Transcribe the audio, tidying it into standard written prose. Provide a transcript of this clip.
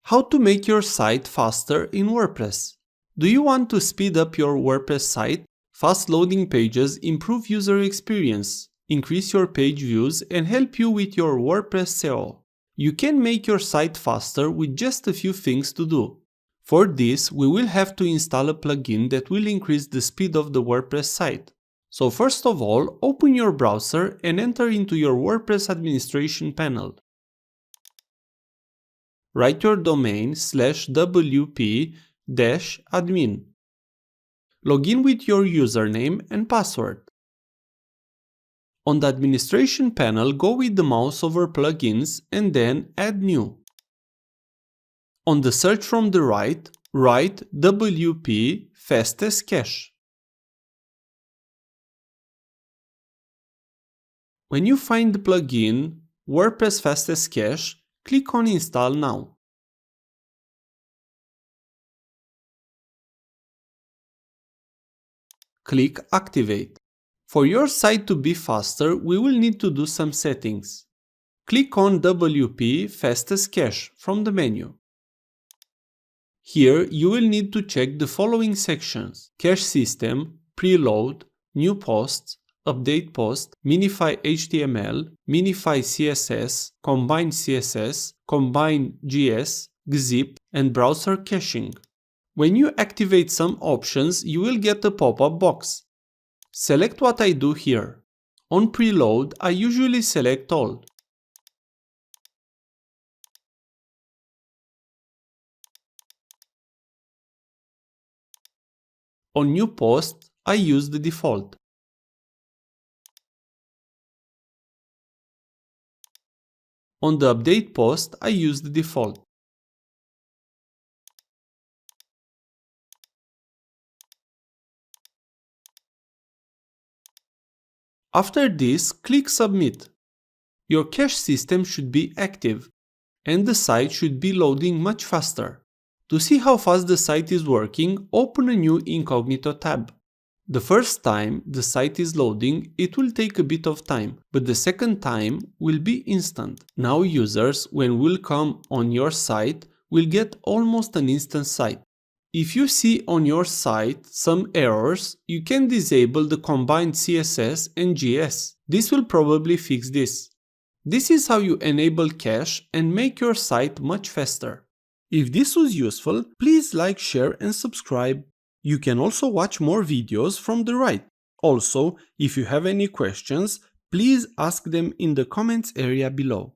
How to make your site faster in WordPress. Do you want to speed up your WordPress site? Fast loading pages improve user experience, increase your page views, and help you with your WordPress SEO. You can make your site faster with just a few things to do. For this, we will have to install a plugin that will increase the speed of the WordPress site. So first of all, open your browser and enter into your WordPress administration panel. Write your domain /wp-admin. Log in with your username and password. On the administration panel, go with the mouse over plugins and then add new. On the search from the right, write WP fastest cache. When you find the plugin WordPress fastest cache, click on Install Now. Click Activate. For your site to be faster, we will need to do some settings. Click on WP Fastest Cache from the menu. Here you will need to check the following sections: Cache System, Preload, New Posts, Update Post, Minify HTML, Minify CSS, Combine CSS, Combine GS, Gzip, and Browser Caching. When you activate some options, you will get a pop-up box. Select what I do here. On Preload, I usually select all. On New Post, I use the default. On the Update Post, I use the default. After this, click Submit. Your cache system should be active, and the site should be loading much faster. To see how fast the site is working, open a new incognito tab. The first time the site is loading, it will take a bit of time, but the second time will be instant. Now users, when will come on your site, will get almost an instant site. If you see on your site some errors, you can disable the combined CSS and GS. This will probably fix this. This is how you enable cache and make your site much faster. If this was useful, please like, share, and subscribe. You can also watch more videos from the right. Also, if you have any questions, please ask them in the comments area below.